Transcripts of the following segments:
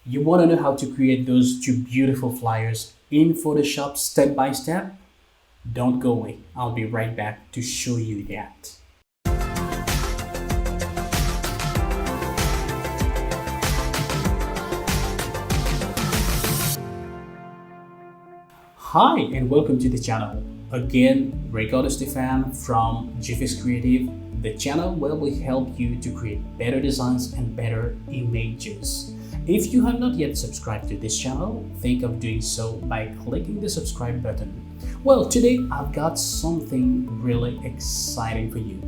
You want to know how to create those two beautiful flyers in Photoshop step by step? Don't go away. I'll be right back to show you that. Hi and welcome to the channel. Again, Ricardo Stefan from GFX Creative, the channel where we help you to create better designs and better images. If you have not yet subscribed to this channel, think of doing so by clicking the subscribe button. Well, today I've got something really exciting for you.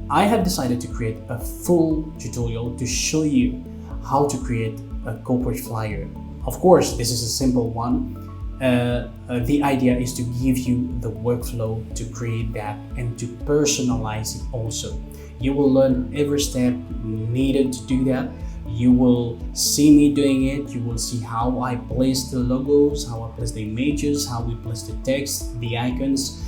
I have decided to create a full tutorial to show you how to create a corporate flyer. Of course, this is a simple one. The idea is to give you the workflow to create that and to personalize it also. You will learn every step needed to do that. You will see me doing it. You will see how I place the logos, how I place the images, how we place the text, the icons,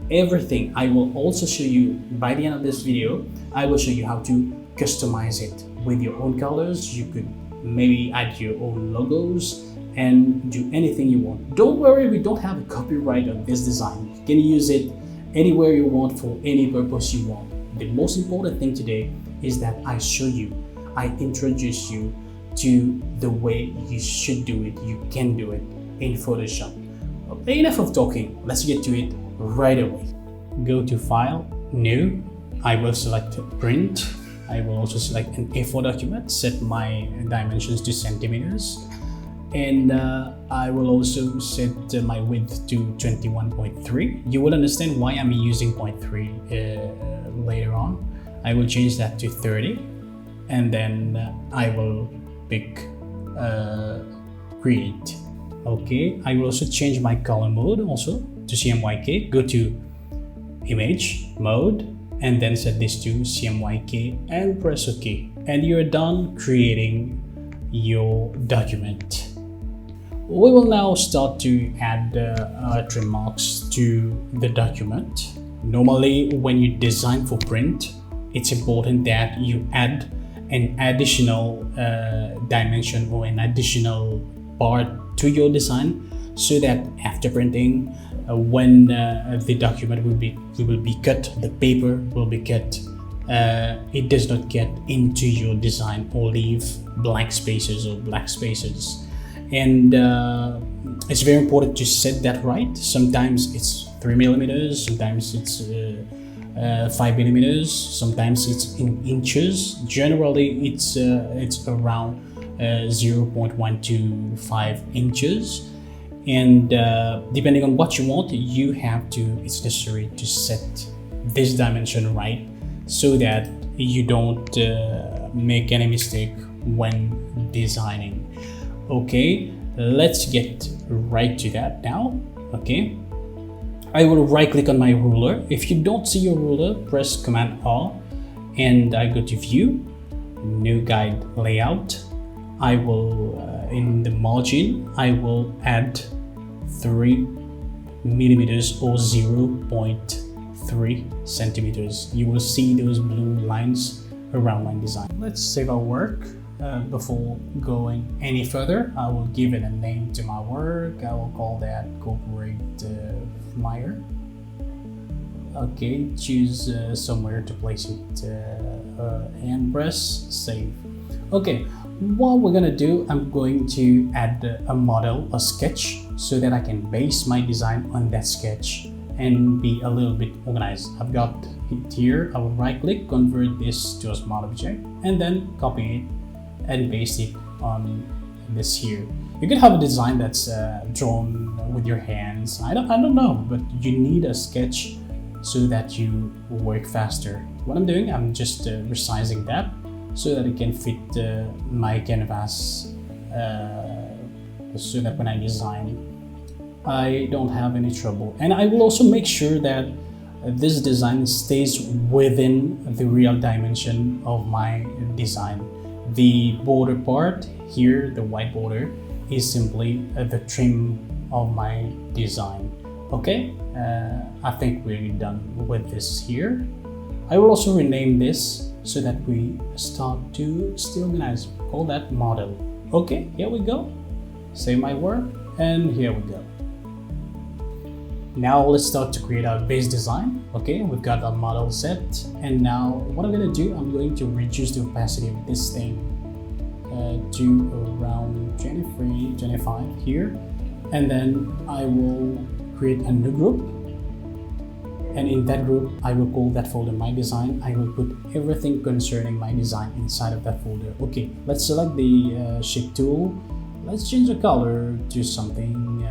everything. I will also show you by the end of this video. I will show you how to customize it with your own colors. You could maybe add your own logos and do anything you want. Don't worry, we don't have a copyright on this design. You can use it anywhere you want for any purpose you want. The most important thing today is that I show you, I introduce you to the way you should do it, you can do it in Photoshop. Okay, enough of talking, let's get to it right away. Go to File, New, I will select Print. I will also select an A4 document, set my dimensions to centimeters. And I will also set my width to 21.3. You will understand why I'm using 0.3 later on. I will change that to 30, and then I will pick Create. Okay, I will also change my color mode also to CMYK. Go to Image Mode, and then set this to CMYK and press OK. And you're done creating your document. We will now start to add trim marks to the document. Normally, when you design for print, it's important that you add an additional dimension or an additional part to your design, so that after printing, when the document will be cut, the paper will be cut, it does not get into your design or leave blank spaces or black spaces. And it's very important to set that right. Sometimes it's 3 millimeters, sometimes it's 5 millimeters, sometimes it's in inches. Generally, it's around 0.125 inches. And depending on what you want, it's necessary to set this dimension right, so that you don't make any mistake when designing. Okay, let's get right to that now. Okay, I will right click on my ruler. If you don't see your ruler, press Command R, and I go to View, New Guide Layout. I will in the margin I will add 3 millimeters or 0.3 centimeters. You will see those blue lines around my design. Let's save our work. Before going any further, I will give it a name to my work. I will call that Corporate Flyer. Okay, choose somewhere to place it and press Save. Okay, what we're gonna do, I'm going to add a model, a sketch, so that I can base my design on that sketch and be a little bit organized. I've got it here. I will right click, convert this to a smart object, and then copy it and paste it on this here. You can have a design that's drawn with your hands. I don't know, but you need a sketch so that you work faster. What I'm doing, I'm just resizing that so that it can fit my canvas, so that when I design, I don't have any trouble. And I will also make sure that this design stays within the real dimension of my design. The border part here, the white border, is simply the trim of my design. Okay, I think we're done with this here. I will also rename this so that we start to stay organized. Call that model. Okay, here we go. Save my work, and here we go. Now let's start to create our base design. Okay, we've got our model set, and now what I'm going to do, I'm going to reduce the opacity of this thing to around 23, 25 here, and then I will create a new group, and in that group I will call that folder my design. I will put everything concerning my design inside of that folder. Okay, let's select the shape tool. Let's change the color to something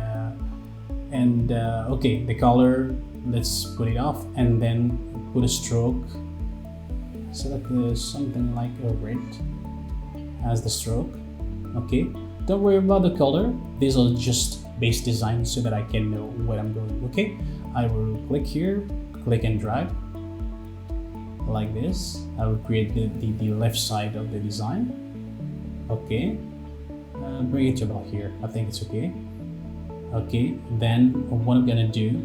okay, the color, let's put it off, and then put a stroke. Select something like a red as the stroke. Okay, don't worry about the color, these are just base design so that I can know what I'm doing. Okay, I will click here, click and drag like this. I will create the left side of the design. Okay, bring it to about here, I think it's okay. Okay, then what I'm gonna do,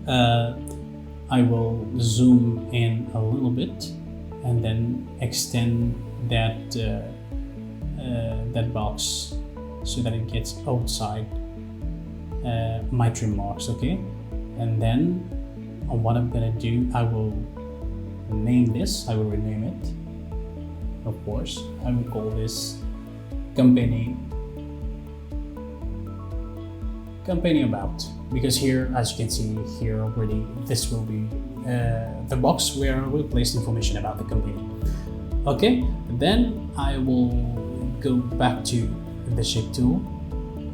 I will zoom in a little bit and then extend that that box so that it gets outside my trim marks. Okay, and then what I'm gonna do, I will name this, I will rename it, of course. I will call this company about, because here, as you can see here already, this will be the box where I will place information about the company. Okay, then I will go back to the shape tool,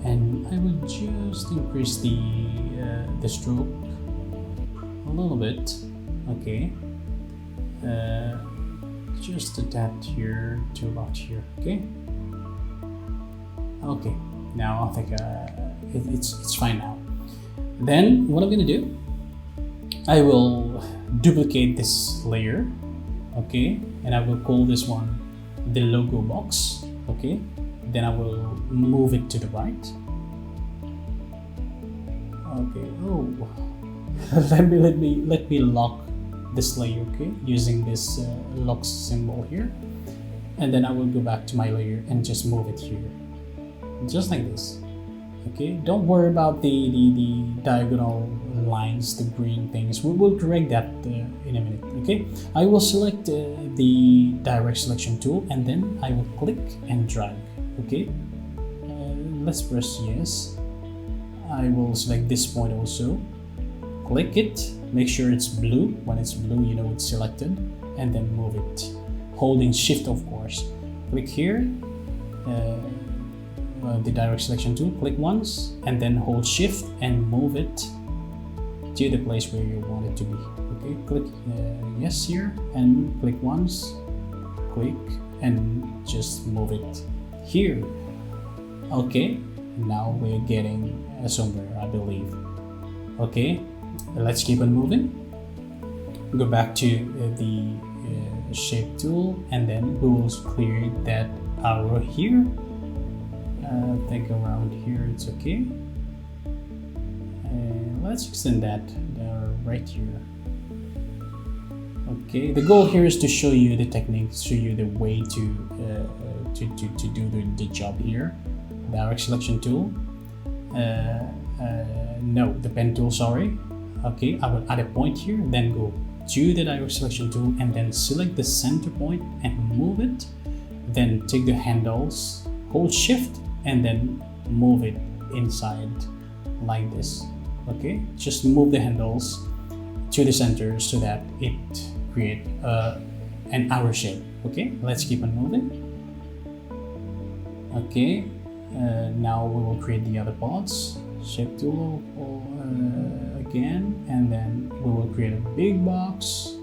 and I will just increase the stroke a little bit. Okay, just a tad here to about here. Okay, okay, now I think it's fine now. Then what I'm gonna do, I will duplicate this layer. Okay, and I will call this one the logo box. Okay, then I will move it to the right. Okay, oh let me lock this layer, okay, using this lock symbol here, and then I will go back to my layer and just move it here, just like this. Okay, don't worry about the diagonal lines, the green things. We will correct that in a minute. Okay, I will select the direct selection tool, and then I will click and drag. Okay, let's press yes. I will select this point also, click it, make sure it's blue. When it's blue, you know it's selected, and then move it, holding shift, of course. Click here, the direct selection tool, click once, and then hold shift and move it to the place where you want it to be. Okay, click yes here, and click once, click, and just move it here. Okay, now we're getting somewhere, I believe. Okay, let's keep on moving. Go back to the shape tool, and then we will clear that arrow here. Think around here, it's okay. Let's extend that right here. Okay, the goal here is to show you the technique, show you the way to do the job here. Direct selection tool, no, the pen tool, sorry. Okay, I will add a point here, then go to the direct selection tool, and then select the center point and move it. Then take the handles, hold shift, and then move it inside like this. Okay, just move the handles to the center so that it create an arrow shape. Okay, let's keep on moving. Okay, now we will create the other parts. Shape tool again, and then we will create a big box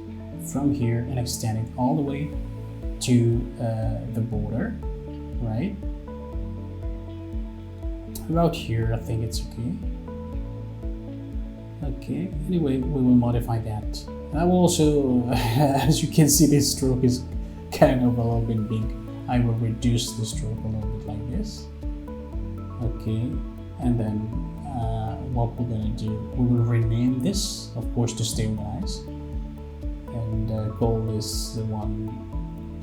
from here and extend it all the way to the border, right? About here, I think it's okay. Okay, anyway, we will modify that. I will also, as you can see, this stroke is kind of a little bit big. I will reduce the stroke a little bit like this. Okay, and then what we're gonna do, we will rename this, of course, to stay organized, and call this the one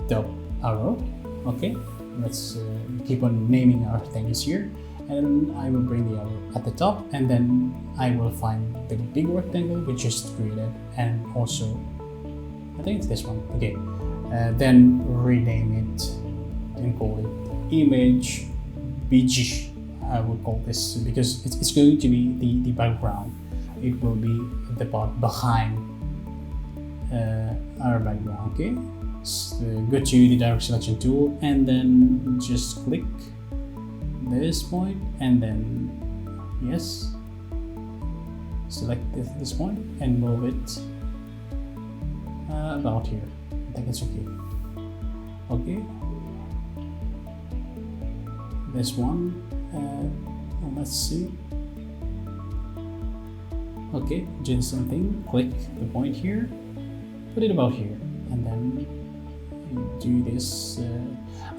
top arrow. Okay, let's keep on naming our things here, and I will bring the arrow at the top, and then I will find the big rectangle we just created, and also I think it's this one. Okay, then rename it and call it image BG. I will call this because it's going to be the background. It will be the part behind our background. Okay, so go to the direct selection tool and then just click this point, and then yes, select this point and move it about here. I think it's okay. Okay, this one, let's see. Okay, do something, click the point here, put it about here, and then do this.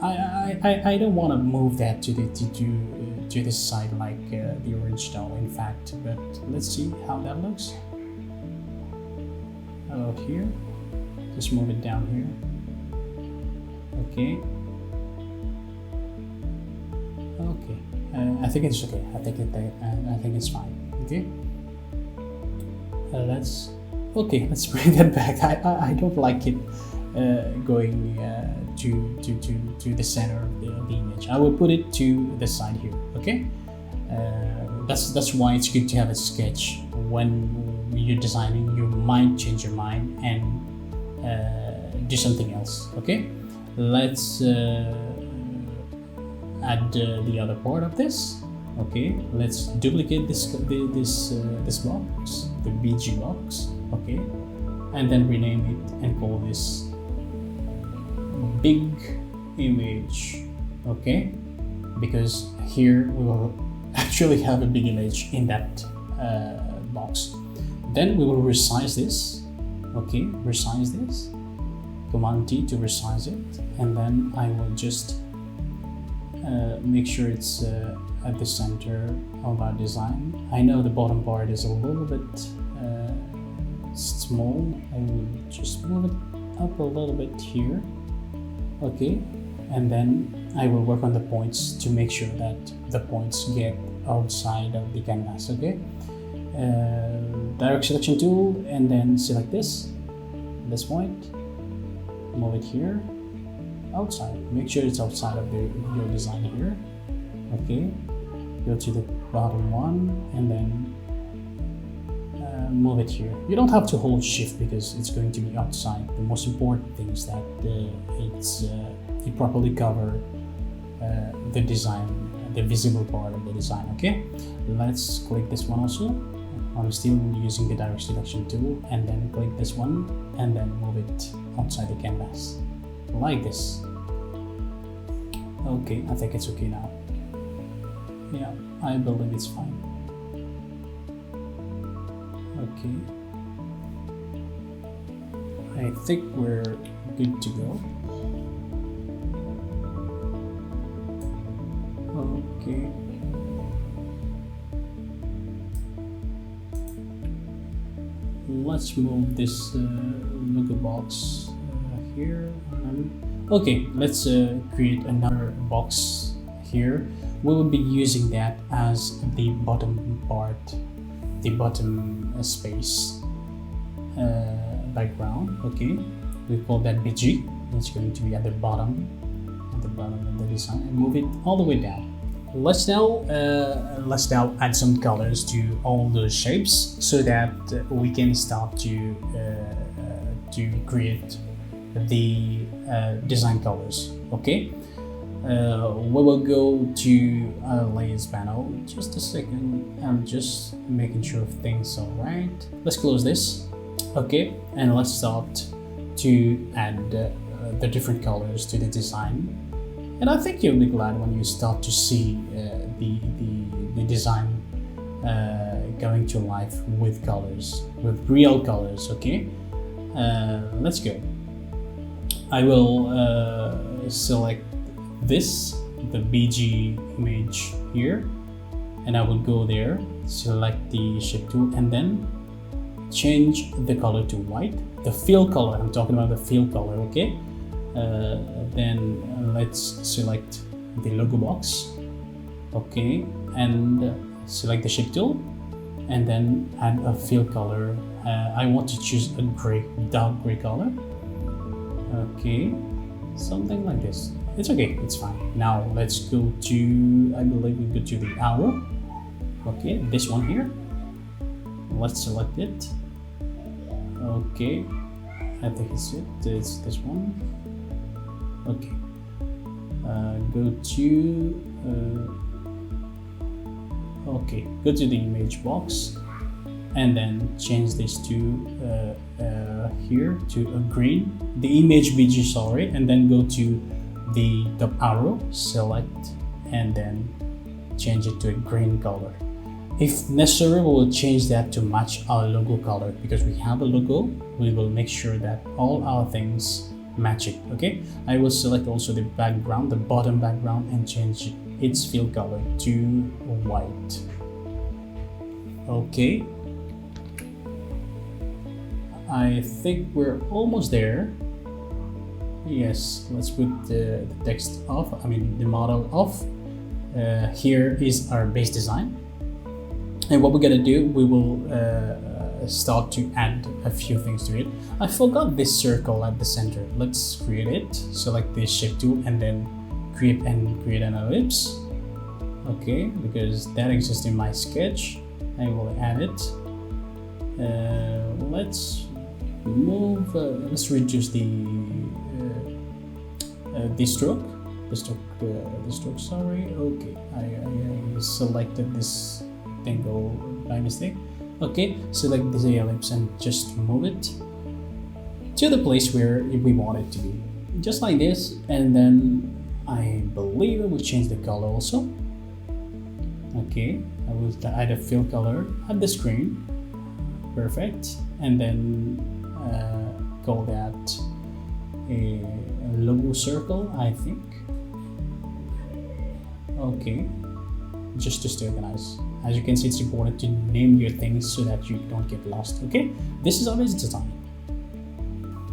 I don't want to move that to this side like the original, in fact, but let's see how that looks. About here, just move it down here. Okay. Okay. I think it's okay. I think it's fine. Okay. Let's bring that back. I don't like it going to the center of the image. I will put it to the side here. Okay. That's why it's good to have a sketch. When you're designing, you might change your mind and do something else. Okay. Let's add the other part of this. Okay, let's duplicate this box, the BG box. Okay, and then rename it and call this big image. Okay, because here we will actually have a big image in that box. Then we will resize this. Okay, resize this. Command T to resize it, and then I will just make sure it's at the center of our design. I know the bottom part is a little bit small. I will just move it up a little bit here. Okay, and then I will work on the points to make sure that the points get outside of the canvas. Okay, direct selection tool, and then select this point, move it here, outside. Make sure it's outside of your design here. Okay, go to the bottom one and then move it here. You don't have to hold shift because it's going to be outside. The most important thing is that it properly cover the design, the visible part of the design. Okay, let's click this one also. I'm still using the direct selection tool, and then click this one and then move it outside the canvas like this. Okay, I think it's okay now. Yeah, I believe it's fine. Okay, I think we're good to go. Okay. Let's move this logo box here. Okay, let's create another box here. We will be using that as the bottom part, the bottom space background. Okay, we call that BG. It's going to be at the bottom of the design, and move it all the way down. Let's now add some colors to all those shapes so that we can start to create the design colors. Okay, we will go to our layers panel. Just a second, I'm just making sure things are right. Let's close this. Okay, and let's start to add the different colors to the design. And I think you'll be glad when you start to see the design going to life with colors, with real colors. Okay, let's go. I will select this, the BG image here, and I will go there, select the shape tool, and then change the color to white. The fill color, I'm talking about the fill color. Okay, Then let's select the logo box. Okay, and select the shape tool, and then add a fill color. I want to choose a gray, dark gray color. Okay, something like this. It's okay, it's fine. Now let's go to, I believe we go to the arrow. Okay, this one here. Let's select it. Okay, I think it's it. It's this one. Okay. Go to okay, go to the image box, and then change this to here to a green, the image BG, sorry, and then go to the top arrow, select, and then change it to a green color. If necessary, we will change that to match our logo color, because we have a logo. We will make sure that all our things match it. Okay, I will select also the background, the bottom background, and change its fill color to white. Okay, I think we're almost there. Yes, let's put the text off, I mean the model off. Here is our base design, and what we're gonna do, we will start to add a few things to it. I forgot this circle at the center. Let's create it. Select the shape tool and then create an ellipse. Okay, because that exists in my sketch, I will add it. Let's move. Let's reduce the stroke. The stroke. Sorry. Okay, I selected this angle by mistake. Okay, select this ellipse and just move it to the place where we want it to be, just like this. And then I believe I will change the color also. Okay, I will add a fill color at the screen. Perfect. And then call that a logo circle, I think. Okay, just to stay organized. As you can see, it's important to name your things so that you don't get lost. Okay, this is our base design.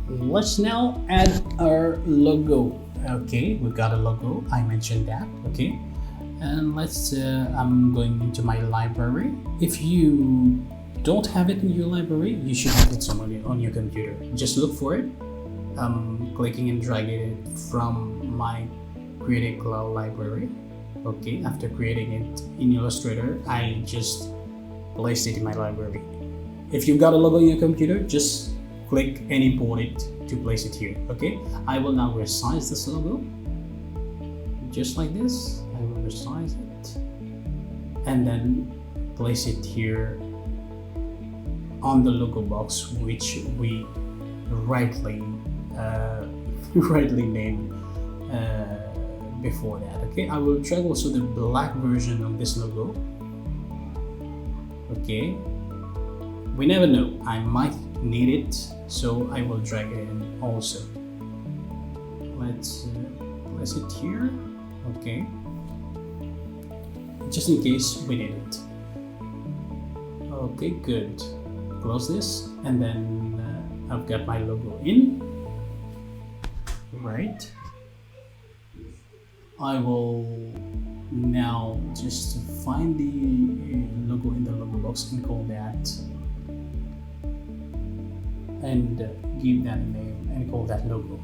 Let's now add our logo. Okay, we got a logo, I mentioned that. Okay, and let's I'm going into my library. If you don't have it in your library, you should have it somewhere on your computer. Just look for it. Clicking and dragging it from my Creative Cloud library. Okay, after creating it in Illustrator, I just placed it in my library. If you've got a logo in your computer, just click and import it to place it here. Okay, I will now resize this logo just like this. I will resize it and then place it here on the logo box, which we rightly named before that. Okay, I will drag also the black version of this logo. Okay, we never know, I might need it, so I will drag it in also. Let's place it here. Okay, just in case we need it. Okay, good. Close this, and then I've got my logo in. Right, I will now just find the logo in the logo box and call that, and give that a name and call that logo.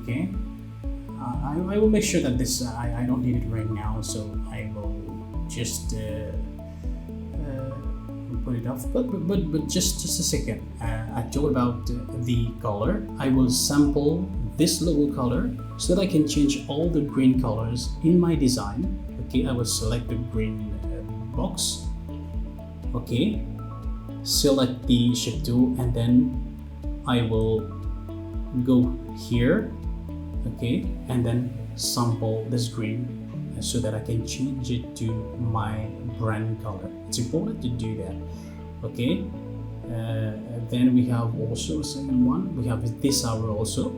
Okay, I will make sure that this I don't need it right now, so I will just put it off. But just a second. I talked about the color. I will sample this logo color so that I can change all the green colors in my design. Okay, I will select the green box. Okay, select the shape tool, and then I will go here. Okay, and then sample this green so that I can change it to my brand color. It's important to do that. Okay, then we have also a second one. We have this arrow also.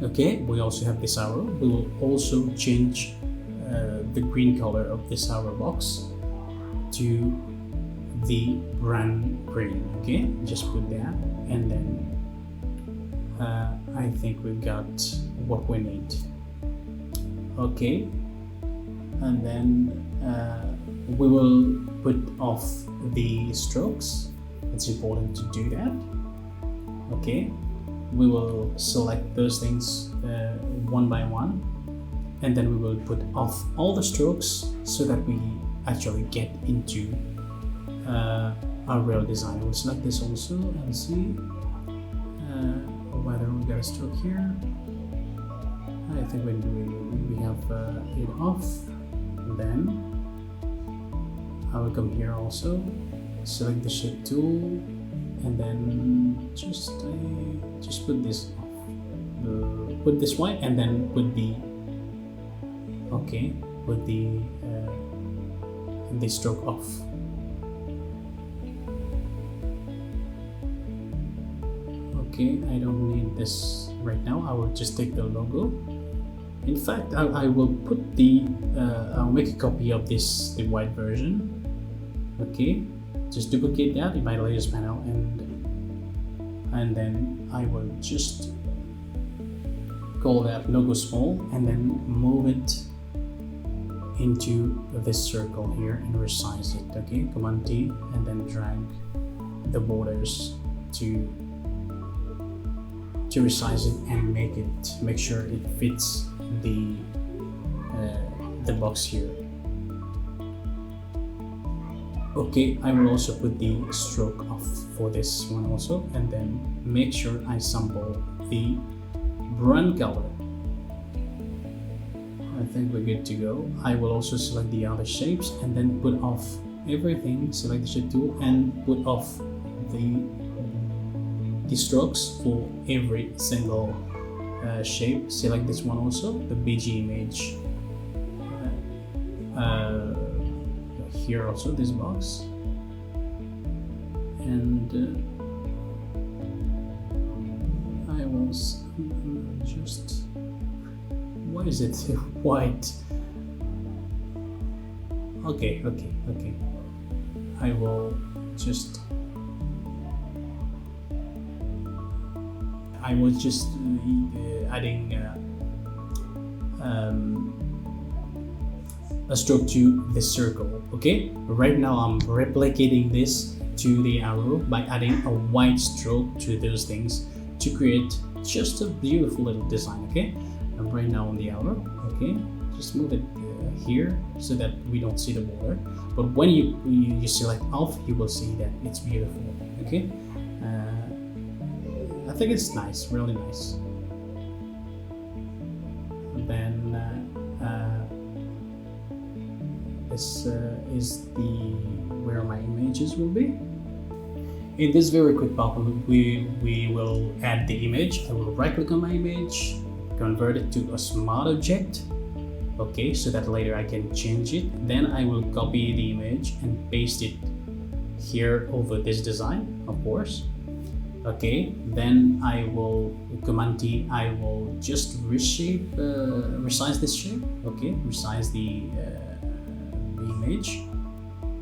Okay, we also have this arrow. We will also change the green color of this arrow box to the brand green. Okay, just put that, and then I think we've got what we need. Okay, and then we will put off the strokes. It's important to do that. Okay, we will select those things one by one, and then we will put off all the strokes so that we actually get into our real design. I will select this also and see whether we got a stroke here. I think when we have it off, then I will come here also, select the shape tool, and then just put this off. Put this white, and then put the the stroke off. Okay, I don't need this right now. I will just take the logo. In fact, I will put I'll make a copy of this, the white version. Okay, just duplicate that in my layers panel, and then I will just call that logo small, and then move it into this circle here and resize it. Okay, Command T, and then drag the borders to resize it and make sure it fits the box here. Okay, I will also put the stroke off for this one also, and then make sure I sample the brand color. I think we're good to go. I will also select the other shapes and then put off everything, select the shape tool and put off the strokes for every single shape. Select this one also, the BG image. Here also, this box. And I will just, why is it white? Okay. I will just adding a stroke to the circle. Okay, right now I'm replicating this to the arrow by adding a white stroke to those things to create just a beautiful little design. Okay, I'm right now on the arrow. Okay, just move it here so that we don't see the border, but when you select off, you will see that it's beautiful. Okay, I think it's nice, really nice. And then this is where my images will be. In this very quick part, we will add the image. I will right click on my image, convert it to a smart object. Okay, so that later I can change it. Then I will copy the image and paste it here over this design, of course. Okay, then I will Command T. I will just resize this shape. Okay, resize the image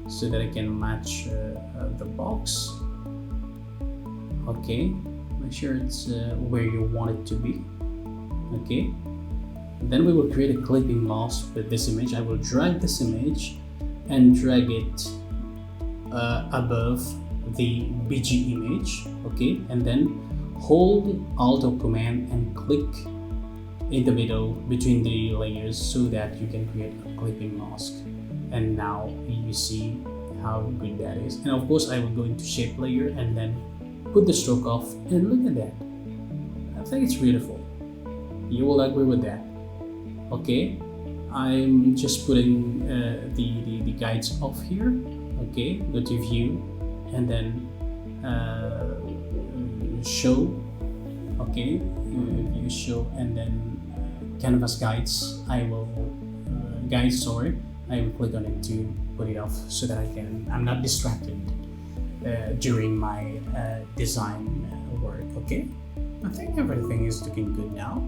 so that I can match the box. Okay, make sure it's where you want it to be. Okay, then we will create a clipping mask with this image. I will drag this image and drag it above the BG image. Okay, and then hold Alt or Command and click in the middle between the layers so that you can create a clipping mask. And now you see how good that is. And of course I will go into shape layer and then put the stroke off, and look at that. I think it's beautiful. You will agree with that. Okay, I'm just putting the guides off here. Okay, go to view and then show. Okay, view show, and then canvas guides. I will I will click on it to put it off so that I'm not distracted during my design work. Okay, I think everything is looking good now.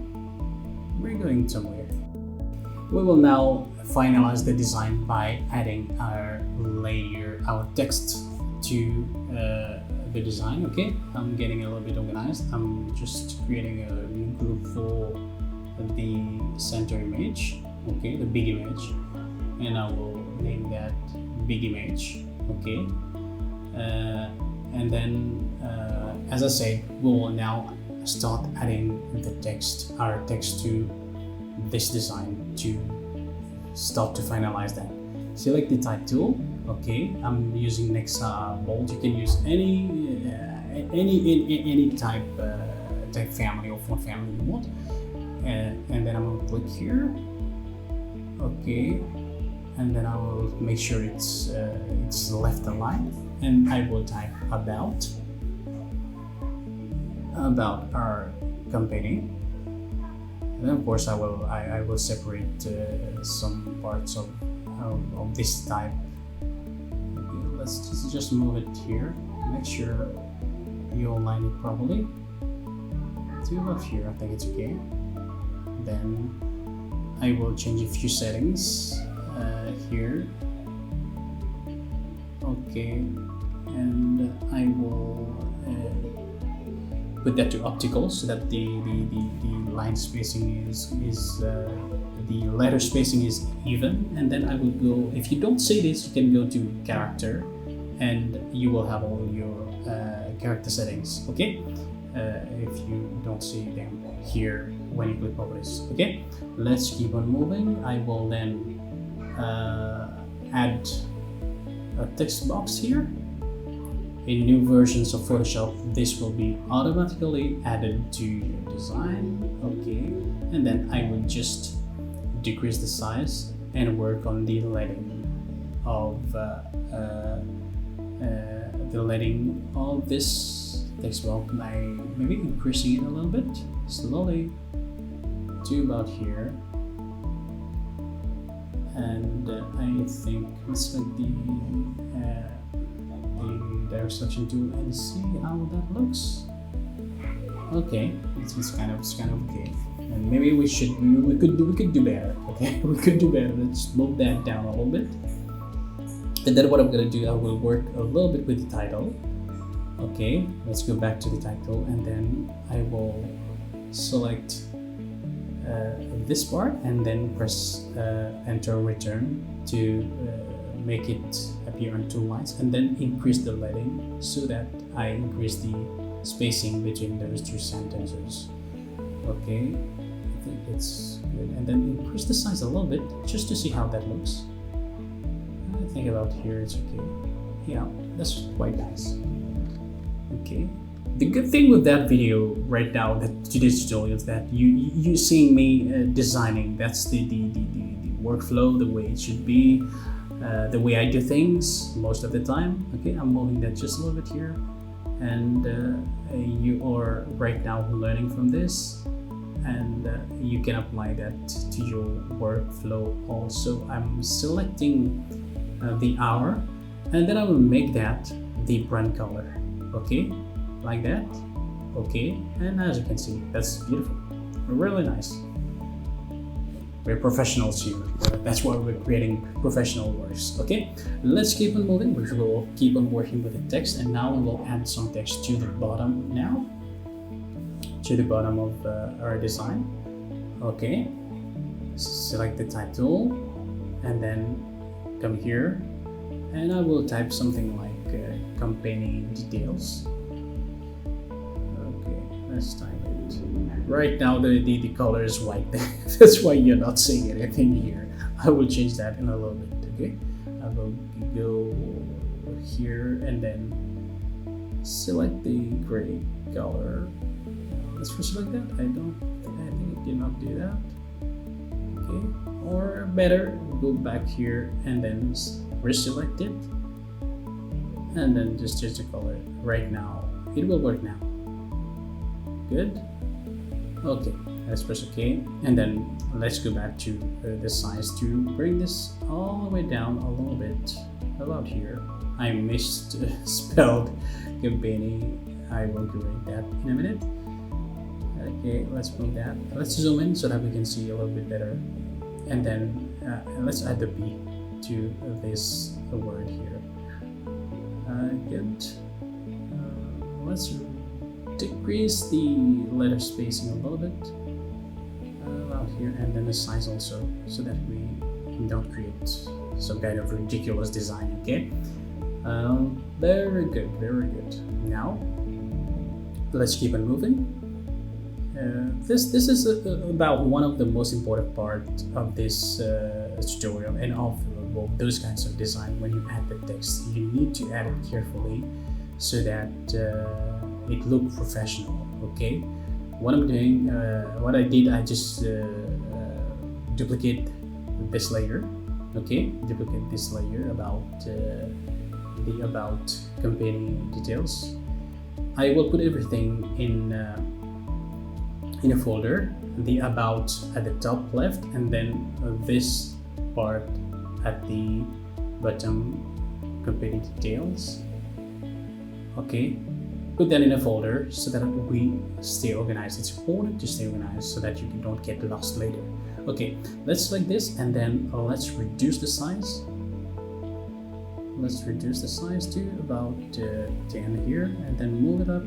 We're going somewhere. We will now finalize the design by adding our text to the design. Okay, I'm getting a little bit organized. I'm just creating a new group for the center image, okay, the big image, and I will name that big image. Okay, and then as I said, we will now start adding our text to this design to start to finalize that. Select the type tool. Okay, I'm using Nexa bold. You can use any type family or font family you want. And then I'm going to click here. Okay, and then I will make sure it's left aligned, and I will type about our company. And of course I will separate some parts of this type. Okay, let's just move it here. Make sure you align it properly to about here. I think it's okay. Then I will change a few settings here. Okay, and I will put that to optical so that the line spacing is the letter spacing is even. And then I will go, if you don't see this, you can go to character and you will have all your character settings. Okay, if you don't see them here when you click publish. Okay, let's keep on moving. I will then add a text box here. In new versions of Photoshop, this will be automatically added to your design. Okay, and then I will just decrease the size and work on the leading of this text box by maybe increasing it a little bit slowly to about here. And I think let's select the direct selection tool and see how that looks. Okay, it's kind of okay, and maybe we could do better. Okay, we could do better. Let's move that down a little bit. And then what I'm gonna do, I will work a little bit with the title. Okay, let's go back to the title, and then I will select this part and then press enter return to make it appear on two lines, and then increase the leading so that I increase the spacing between those two sentences. Okay, I think it's good, and then increase the size a little bit just to see how that looks. I think about here it's okay. Yeah, that's quite nice. Okay, the good thing with that video right now, that today's tutorial, is that you seeing me designing. That's the workflow, the way it should be, the way I do things most of the time. Okay, I'm moving that just a little bit here, and you are right now learning from this, and you can apply that to your workflow also. I'm selecting the hour, and then I will make that the brand color. Okay, like that. Okay, and as you can see, that's beautiful, really nice. We're professionals here. That's why we're creating professional works. Okay, let's keep on moving. We will keep on working with the text, and now we will add some text to the bottom now, to the bottom of our design. Okay, select the type tool, and then come here, and I will type something like company details. Okay, let's type it. Right now the color is white. That's why you're not seeing anything here. I will change that in a little bit. Okay, I will go here and then select the gray color. Let's first select that. I think it did not do that. Okay, or better, go back here and then reselect it, and then just change the color. Right now it will work now. Good. Okay, let's press OK, and then let's go back to the size to bring this all the way down a little bit about here. I misspelled company. I will correct that in a minute. Okay, let's move that. Let's zoom in so that we can see a little bit better, and then let's add the B to this word here. Good. let's decrease the letter spacing a little bit out here, and then the size also, so that we don't create some kind of ridiculous design. Okay, very good, very good. Now let's keep on moving. This is about one of the most important part of this tutorial, and of those kinds of design. When you add the text, you need to add it carefully so that it looks professional. Okay, what I'm doing, what I did, I just duplicate this layer. Okay, duplicate this layer about the about company details. I will put everything in a folder, the about at the top left, and then this part at the bottom, company details. Okay, put that in a folder so that we stay organized. It's important to stay organized so that you don't get lost later. Okay, let's select this, and then let's reduce the size. Let's reduce the size to about 10 here, and then move it up.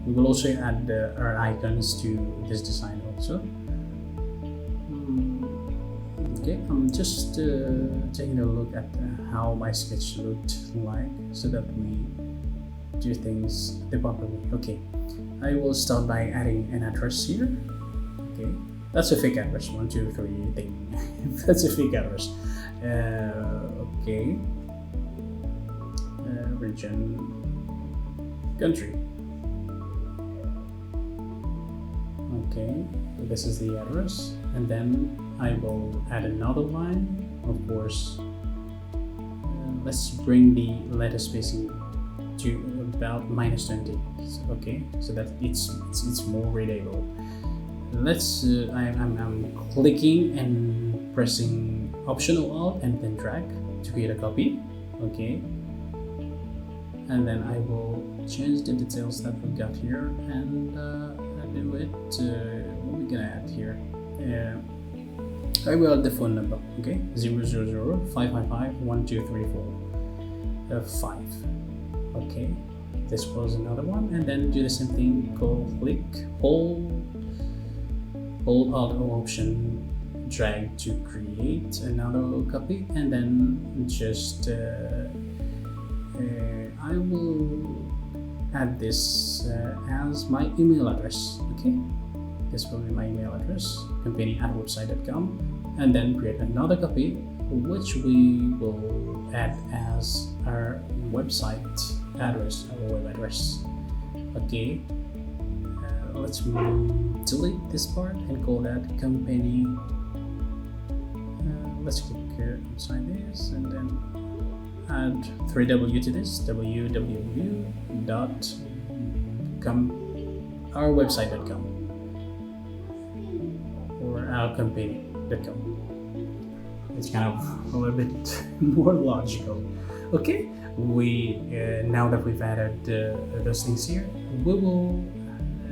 We will also add our icons to this design also. Okay, I'm just taking a look at how my sketch looked like, so that we do things the proper way. Okay, I will start by adding an address here. Okay, that's a fake address. 1, 2, 3 thing. That's a fake address. Okay, region, country. Okay, this is the address, and then I will add another line. Of course, let's bring the letter spacing to about -20. Okay, so that it's more readable. Let's I'm clicking and pressing Optional Alt and then drag to create a copy. Okay, and then I will change the details that we got here, and do it. What we gonna add here? I will add the phone number. Okay, 000-555-1234 5. Okay, this was another one, and then do the same thing. Go click, hold Alt or Option, drag to create another copy, and then just I will add this as my email address. Okay, this will be my email address, company@website.com, and then create another copy, which we will add as our website address, our web address. Okay, let's delete this part and call that company. Let's click here inside this, and then add 3W to this, www.ourwebsite.com or ourcompany.com. It's kind of a little bit more logical. Okay, we now that we've added those things here, we will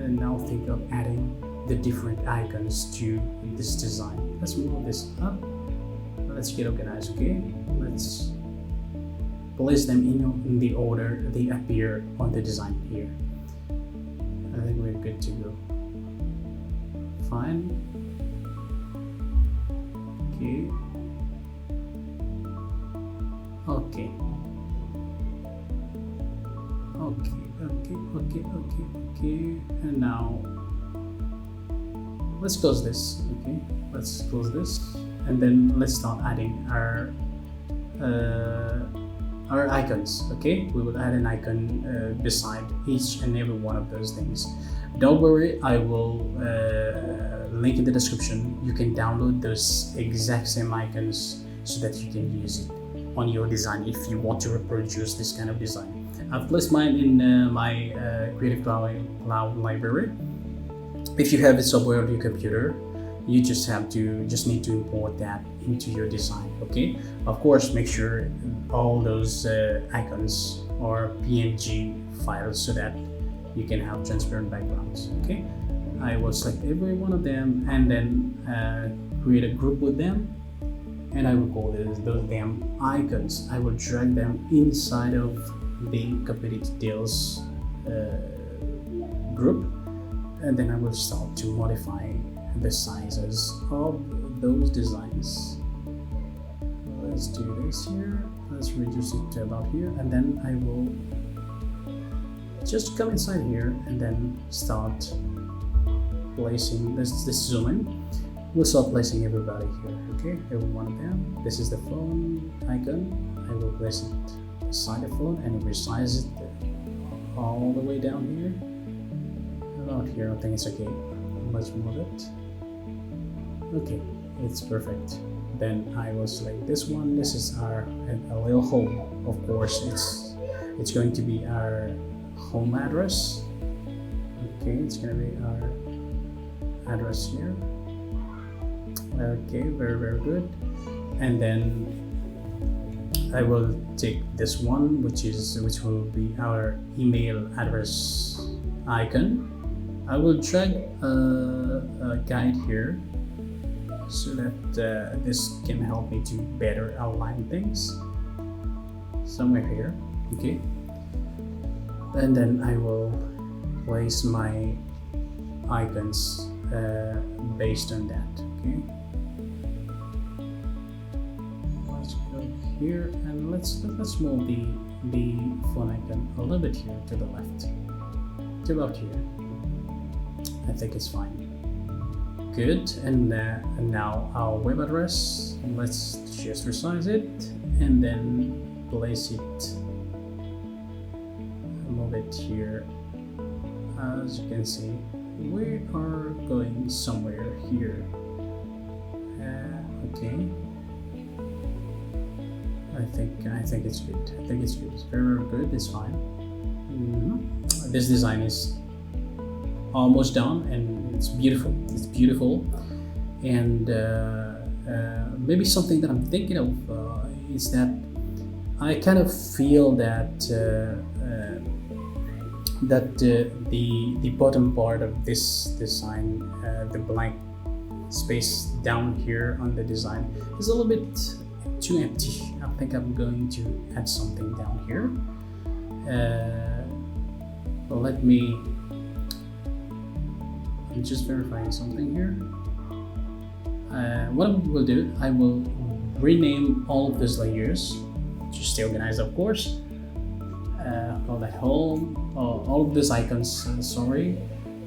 now think of adding the different icons to this design. Let's move this up. Let's get organized. Okay, let's place them in the order they appear on the design here. I think we're good to go. Fine. Okay. Okay. Okay. And now let's close this. Okay. Let's close this, and then let's start adding our icons. Okay, we will add an icon beside each and every one of those things. Don't worry, I will link in the description. You can download those exact same icons so that you can use it on your design if you want to reproduce this kind of design. I've placed mine in my Creative Cloud library. If you have it somewhere on your computer, you just need to import that into your design. Okay, of course, make sure all those icons are PNG files so that you can have transparent backgrounds. Okay, I will select every one of them and then create a group with them, and I will call those damn icons. I will drag them inside of the company details group, and then I will start to modify the sizes of those designs. Let's do this here. Let's reduce it to about here, and then I will just come inside here and then start placing. Let's zoom in. We'll start placing everybody here. Okay, every one of them. This is the phone icon. I will place it beside the phone and resize it all the way down here. About here, I think it's okay. Let's move it. Okay, it's perfect. Then I will select this one. This is our a little home. Of course, it's going to be our home address. Okay, it's going to be our address here. Okay, very good. And then I will take this one, which will be our email address icon. I will drag a guide here so that this can help me to better outline things somewhere here. Okay, and then I will place my icons based on that. Okay, let's go here and let's move the phone icon a little bit here to the left, to about here. I think it's fine. Good. And now our web address, let's just resize it and then place it, move it here. As you can see, we are going somewhere here. Okay, I think it's good. I think it's good. It's very good. It's fine. This design is almost done and it's beautiful. It's beautiful. And maybe something that I'm thinking of is that I kind of feel that the bottom part of this design, the blank space down here on the design, is a little bit too empty. I think I'm going to add something down here. Let me. I'm just verifying something here. What I will do, I will rename all of these layers, just stay organized, of course. Call that home, all of these icons, sorry.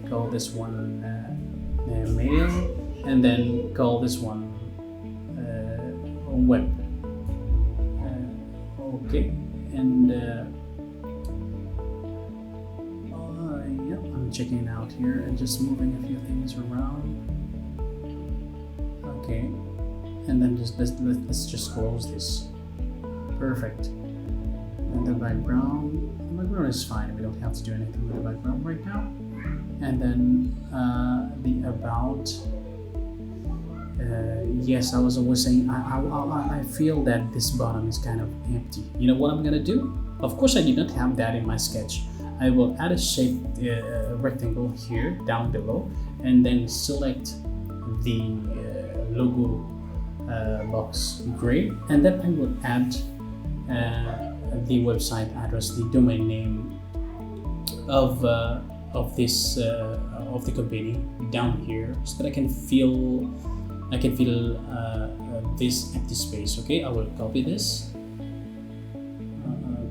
Call this one mail, and then call this one web. Okay, and yeah, I'm checking out here and just moving a few things around. Okay, and then let's just close this. Perfect. And the background is fine. We don't have to do anything with the background right now. And then the about. Yes, I was always saying I feel that this bottom is kind of empty. You know what I'm gonna do? Of course, I did not have that in my sketch. I will add a shape rectangle here down below, and then select the logo box gray, and then I will add the website address, the domain name of this of the company down here, so that I can fill this empty space. Okay, I will copy this.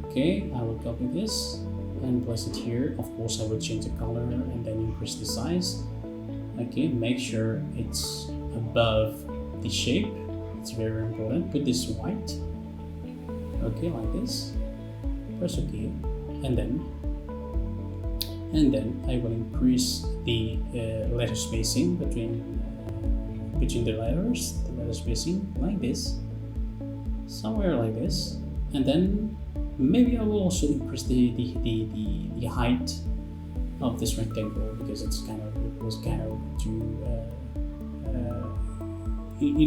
Okay, I will copy this and place it here. Of course, I will change the color and then increase the size. Okay, make sure it's above the shape. It's very important. Put this white. Okay, like this. Press OK, and then I will increase the letter spacing between the letters. The letter spacing like this, somewhere like this, and then maybe I will also increase the height of this rectangle, because it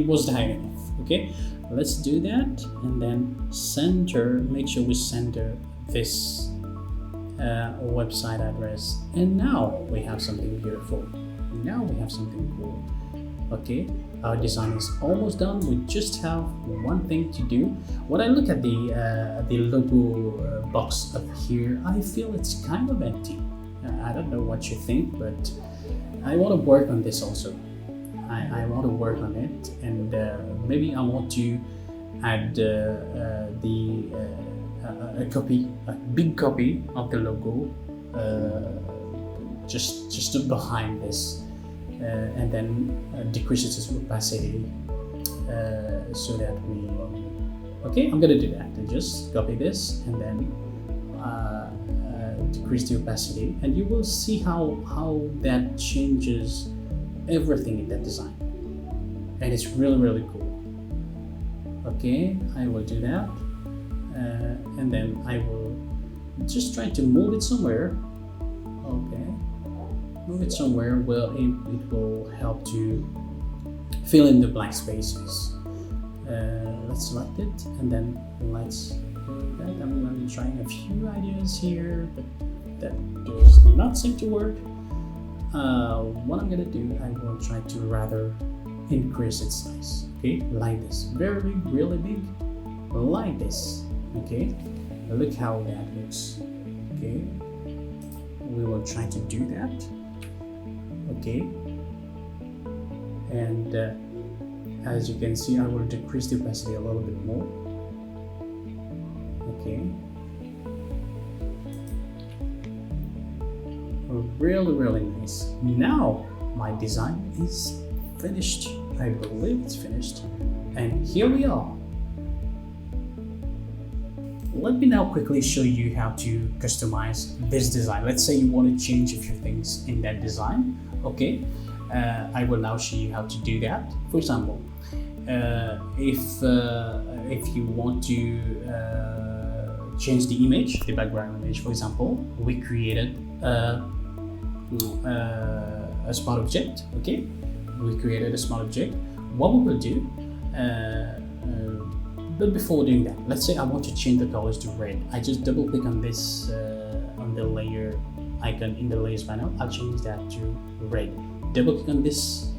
was high enough. Okay, let's do that, and then make sure we center this website address, and now we have something beautiful. Now we have something cool. Okay, our design is almost done. We just have one thing to do. When I look at the logo box up here, I feel it's kind of empty. I don't know what you think, but I want to work on this also. I want to work on it, and maybe I want to add a big copy of the logo, just behind this, and then decrease its opacity, so that we. Okay, I'm gonna do that. And just copy this and then decrease the opacity, and you will see how that changes everything in that design, and it's really cool. Okay, I will do that, and then I will just try to move it somewhere. Okay, move it somewhere where it will help to fill in the blank spaces. Let's select it, and then let's do that. I'm trying a few ideas here, but that does not seem to work. What I'm gonna do, I will try to rather increase its size. Okay, like this, very big, really big, like this. Okay, look how that looks. Okay, we will try to do that. Okay, and as you can see, I will decrease the opacity a little bit more. Okay, really nice. Now my design is finished. I believe it's finished, and here we are. Let me now quickly show you how to customize this design. Let's say you want to change a few things in that design. Okay, I will now show you how to do that. For example, if you want to change the image, the background image, for example, we created a smart object. Okay, we created a smart object. What we will do, but before doing that, let's say I want to change the colors to red. I just double click on this on the layer icon in the layers panel. I'll change that to red. Double click on this,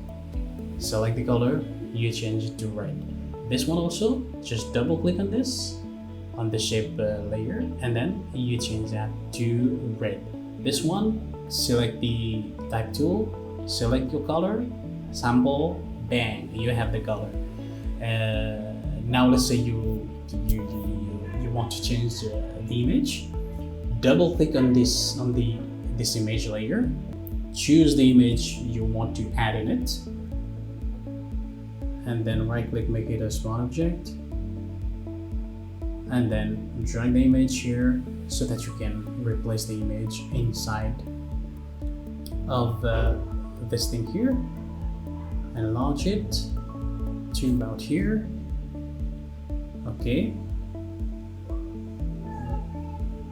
select the color, you change it to red. This one also, just double click on this on the shape layer, and then you change that to red. This one, select the type tool, select your color, sample, bang, you have the color. Now let's say you want to change the image. Double click on this image layer, choose the image you want to add in it, and then right click, make it a smart object, and then drag the image here so that you can replace the image inside of this thing here, and launch it to about here. Okay,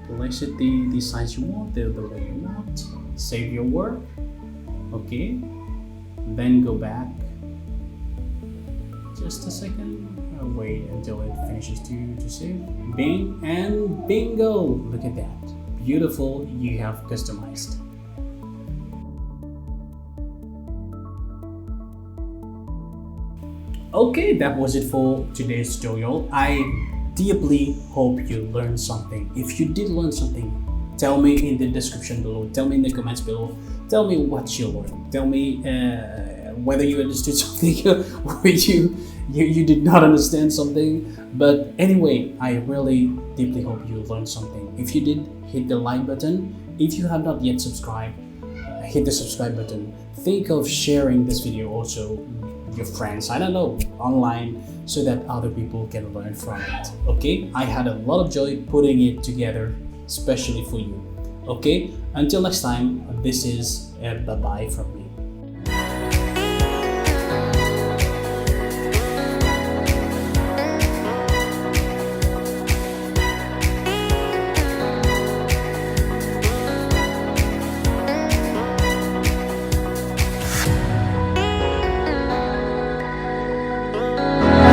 place it the size you want, the way you want, save your work. Okay, then go back just a second, wait until it finishes to save. Bing, and bingo, look at that, beautiful, you have customized. Okay, that was it for today's tutorial. I deeply hope you learned something. If you did learn something, tell me in the description below, tell me in the comments below, tell me what you learned, tell me whether you understood something or you did not understand something. But anyway, I really deeply hope you learned something. If you did, hit the like button. If you have not yet subscribed, hit the subscribe button. Think of sharing this video also your friends, I don't know, online, so that other people can learn from it. Okay, I had a lot of joy putting it together, especially for you. Okay, until next time, this is a bye-bye from me.